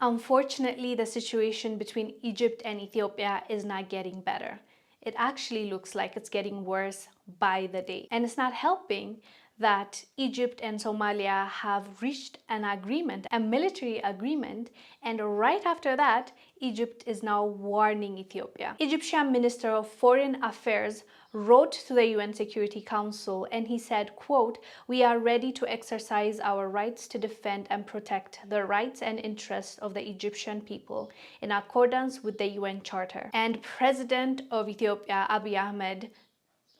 Unfortunately, the situation between Egypt and Ethiopia is not getting better. It actually looks like it's getting worse by the day. And it's not helping that Egypt and Somalia have reached an agreement, a military agreement, and right after that, Egypt is now warning Ethiopia. Egyptian Minister of Foreign Affairs wrote to the UN Security Council and he said, quote, "We are ready to exercise our rights to defend and protect the rights and interests of the Egyptian people in accordance with the UN Charter." And President of Ethiopia, Abiy Ahmed,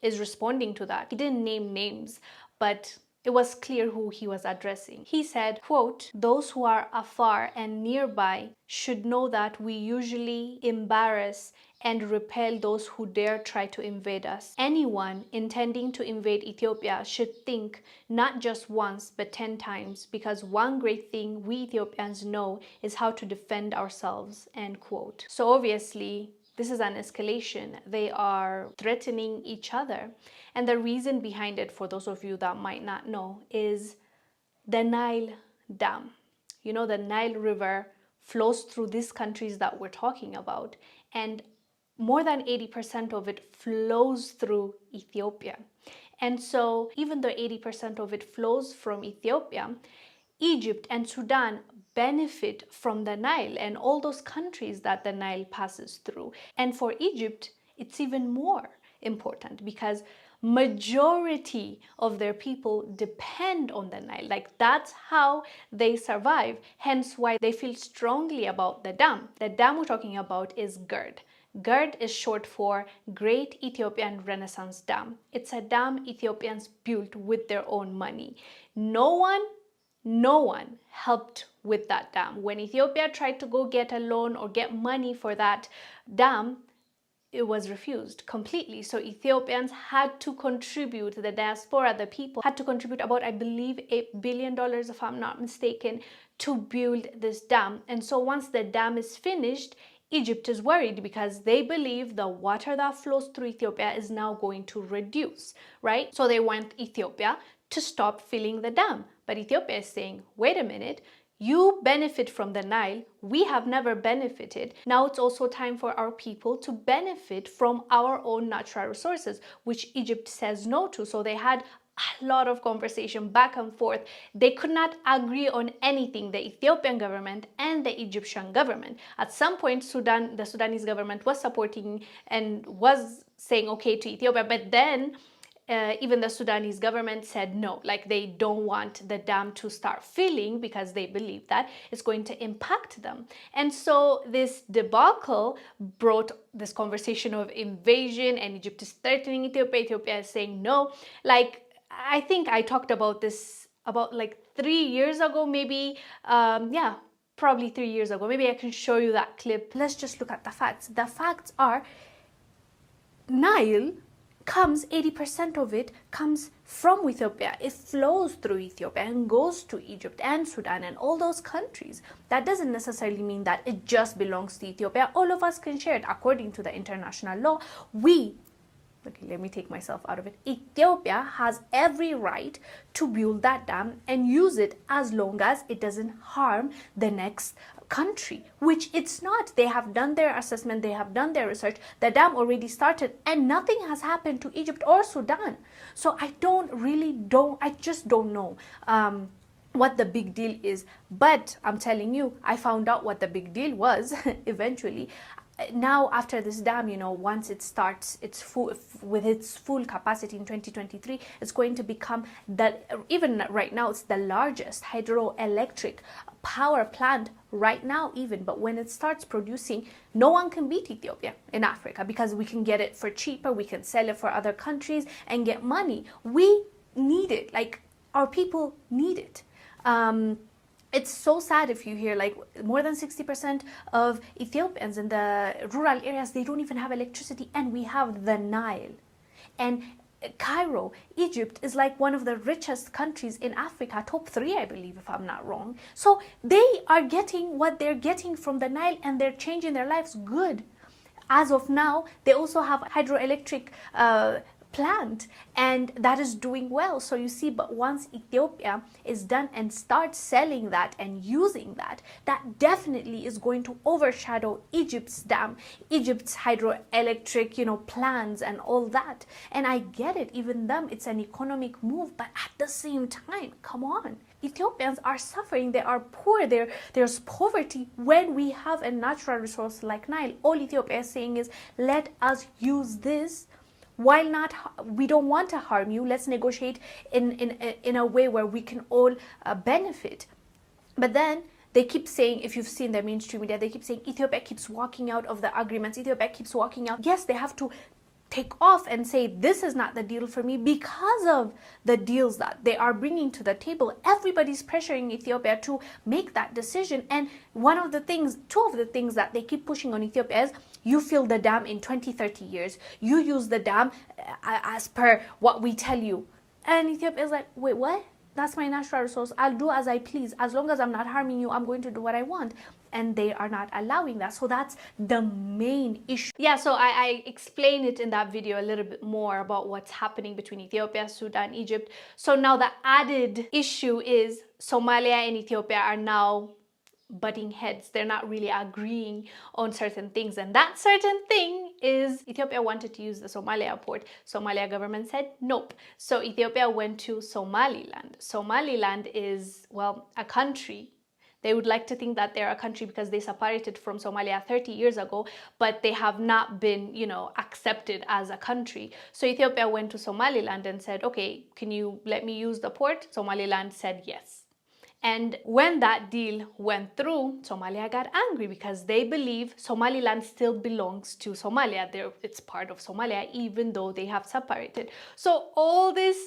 is responding to that. He didn't name names, but it was clear who he was addressing. He said, quote, "Those who are afar and nearby should know that we usually embarrass and repel those who dare try to invade us. Anyone intending to invade Ethiopia should think not just once but 10 times, because one great thing we Ethiopians know is how to defend ourselves," end quote. So obviously, this is an escalation. They are threatening each other. And the reason behind it, for those of you that might not know, is the Nile Dam. You know, the Nile River flows through these countries that we're talking about, and more than 80% of it flows through Ethiopia. And so even though 80% of it flows from Ethiopia, Egypt and Sudan benefit from the Nile and all those countries that the Nile passes through. And for Egypt, it's even more important because majority of their people depend on the Nile. Like, that's how they survive. Hence why they feel strongly about the dam. The dam we're talking about is GERD. GERD is short for Great Ethiopian Renaissance Dam. It's a dam Ethiopians built with their own money. No one helped with that dam. When Ethiopia tried to go get a loan or get money for that dam, it was refused completely. So Ethiopians had to contribute, the diaspora, the people, had to contribute about, I believe, $8 billion, if I'm not mistaken, to build this dam. And so once the dam is finished, Egypt is worried because they believe the water that flows through Ethiopia is now going to reduce, right? So they want Ethiopia to stop filling the dam. But Ethiopia is saying, wait a minute, you benefit from the Nile. We have never benefited. Now it's also time for our people to benefit from our own natural resources, which Egypt says no to. So they had a lot of conversation back and forth. They could not agree on anything, the Ethiopian government and the Egyptian government. At some point, the Sudanese government was supporting and was saying okay to Ethiopia, but then even the Sudanese government said no, like they don't want the dam to start filling because they believe that it's going to impact them. And so this debacle brought this conversation of invasion, and Egypt is threatening Ethiopia. Ethiopia is saying no. Like, I think I talked about this about like 3 years ago, maybe. Yeah, probably 3 years ago. Maybe I can show you that clip. Let's just look at the facts. The facts are Nile comes, 80% of it comes from Ethiopia. It flows through Ethiopia and goes to Egypt and Sudan and all those countries. That doesn't necessarily mean that it just belongs to Ethiopia. All of us can share it. According to the international law, okay, let me take myself out of it. Ethiopia has every right to build that dam and use it as long as it doesn't harm the next country, which it's not. They have done their assessment, they have done their research. The dam already started and nothing has happened to Egypt or Sudan. So I just don't know what the big deal is. But I'm telling you, I found out what the big deal was eventually. Now, after this dam, once it starts with its full capacity in 2023, it's going to become even right now, it's the largest hydroelectric power plant right now even. But when it starts producing, no one can beat Ethiopia in Africa because we can get it for cheaper, we can sell it for other countries and get money. We need it, like our people need it. It's so sad if you hear like more than 60% of Ethiopians in the rural areas, they don't even have electricity, and we have the Nile. And Cairo, Egypt is like one of the richest countries in Africa, top 3, I believe, if I'm not wrong. So they are getting what they're getting from the Nile and they're changing their lives good. As of now, they also have hydroelectric plant, and that is doing well. So you see, but once Ethiopia is done and starts selling that and using that, that definitely is going to overshadow Egypt's dam, Egypt's hydroelectric, plans and all that. And I get it, even them, it's an economic move, but at the same time, come on. Ethiopians are suffering, they are poor, there's poverty when we have a natural resource like Nile. All Ethiopia is saying is, let us use this. While not, we don't want to harm you, let's negotiate in a way where we can all benefit. But then they keep saying, if you've seen the mainstream media, they keep saying Ethiopia keeps walking out of the agreements, Ethiopia keeps walking out. Yes, they have to take off and say, this is not the deal for me, because of the deals that they are bringing to the table. Everybody's pressuring Ethiopia to make that decision. And two of the things that they keep pushing on Ethiopia is, you fill the dam in 20-30 years, you use the dam as per what we tell you. And Ethiopia is like, wait, what? That's my natural resource, I'll do as I please. As long as I'm not harming you, I'm going to do what I want. And they are not allowing that. So that's the main issue. Yeah, so I explained it in that video a little bit more about what's happening between Ethiopia, Sudan, Egypt. So now the added issue is Somalia and Ethiopia are now butting heads. They're not really agreeing on certain things, and that certain thing is Ethiopia wanted to use the Somalia port. Somalia government said nope. So Ethiopia went to Somaliland. Somaliland is, well, a country. They would like to think that they're a country because they separated from Somalia 30 years ago, but they have not been, accepted as a country. So Ethiopia went to Somaliland and said, okay, can you let me use the port? Somaliland said yes. And when that deal went through, Somalia got angry because they believe Somaliland still belongs to Somalia. It's part of Somalia, even though they have separated. So all this,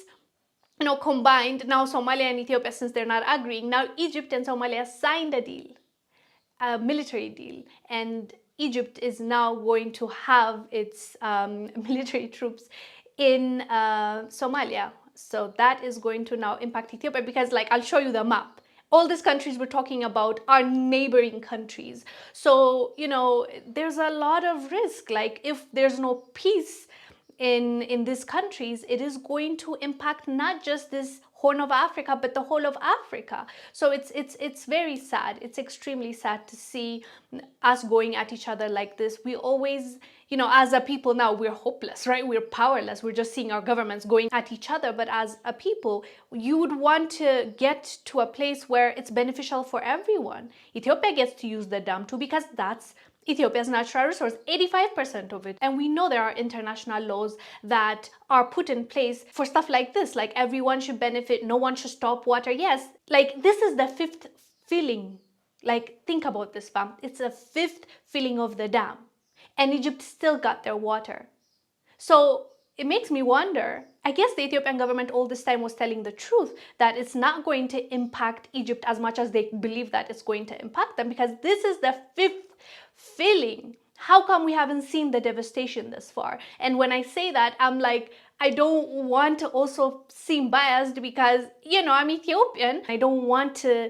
combined, now Somalia and Ethiopia, since they're not agreeing, now Egypt and Somalia signed a deal, a military deal. And Egypt is now going to have its military troops in Somalia. So that is going to now impact Ethiopia because, I'll show you the map. All these countries we're talking about are neighboring countries. So, there's a lot of risk. If there's no peace in these countries, it is going to impact not just this Horn of Africa, but the whole of Africa. So it's very sad. It's extremely sad to see us going at each other like this. We always, as a people now, we're hopeless, right? We're powerless. We're just seeing our governments going at each other. But as a people, you would want to get to a place where it's beneficial for everyone. Ethiopia gets to use the dam too because that's Ethiopia's natural resource, 85% of it. And we know there are international laws that are put in place for stuff like this, like everyone should benefit, no one should stop water. Yes, this is the fifth filling. Think about this, fam. It's the fifth filling of the dam, and Egypt still got their water. So it makes me wonder, I guess the Ethiopian government all this time was telling the truth, that it's not going to impact Egypt as much as they believe that it's going to impact them, because this is the fifth filling. How come we haven't seen the devastation this far? And when I say that, I'm I don't want to also seem biased because, I'm Ethiopian. I don't want to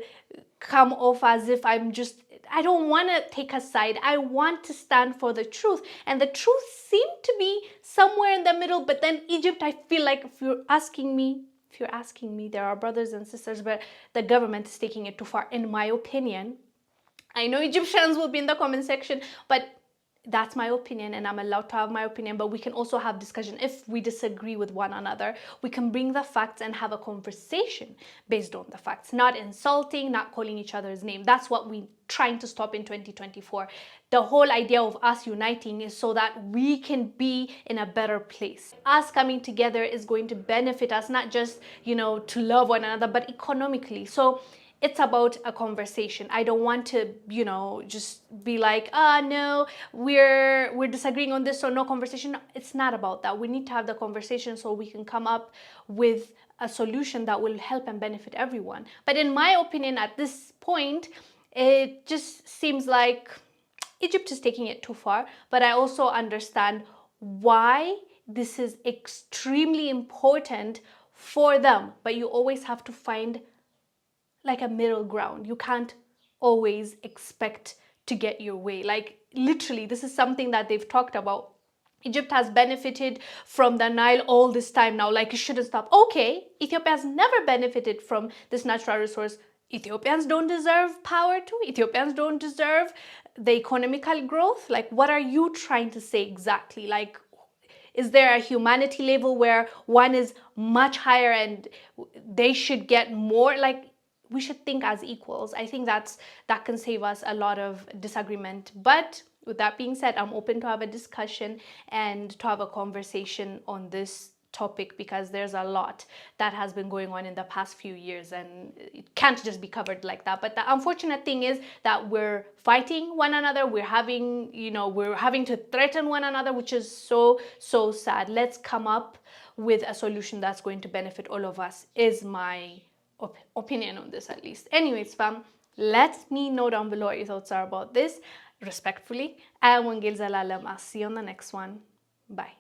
come off as if I don't want to take a side. I want to stand for the truth. And the truth seemed to be somewhere in the middle. But then Egypt, I feel like if you're asking me, there are brothers and sisters, but the government is taking it too far, in my opinion. I know Egyptians will be in the comment section, but that's my opinion and I'm allowed to have my opinion. But we can also have discussion. If we disagree with one another, we can bring the facts and have a conversation based on the facts, not insulting, not calling each other's name. That's what we're trying to stop in 2024. The whole idea of us uniting is so that we can be in a better place. Us coming together is going to benefit us, not just, to love one another, but economically. So it's about a conversation. I don't want to, just be no, we're disagreeing on this, so no conversation. It's not about that. We need to have the conversation so we can come up with a solution that will help and benefit everyone. But in my opinion, at this point, it just seems like Egypt is taking it too far. But I also understand why this is extremely important for them. But you always have to find a middle ground. You can't always expect to get your way. Literally, this is something that they've talked about Egypt has benefited from the Nile all this time now, like it shouldn't stop. Okay, Ethiopia has never benefited from this natural resource. Ethiopians don't deserve power too. Ethiopians don't deserve the economical growth. Like, what are you trying to say exactly? Like, is there a humanity level where one is much higher and they should get more? Like, we should think as equals. I think that can save us a lot of disagreement. But with that being said, I'm open to have a discussion and to have a conversation on this topic, because there's a lot that has been going on in the past few years and it can't just be covered like that. But the unfortunate thing is that we're fighting one another, we're having to threaten one another, which is so sad. Let's come up with a solution that's going to benefit all of us, is my opinion on this, at least. Anyways, fam, let me know down below what your thoughts are about this. Respectfully, I am Wongel Zelalem. I'll see you on the next one. Bye.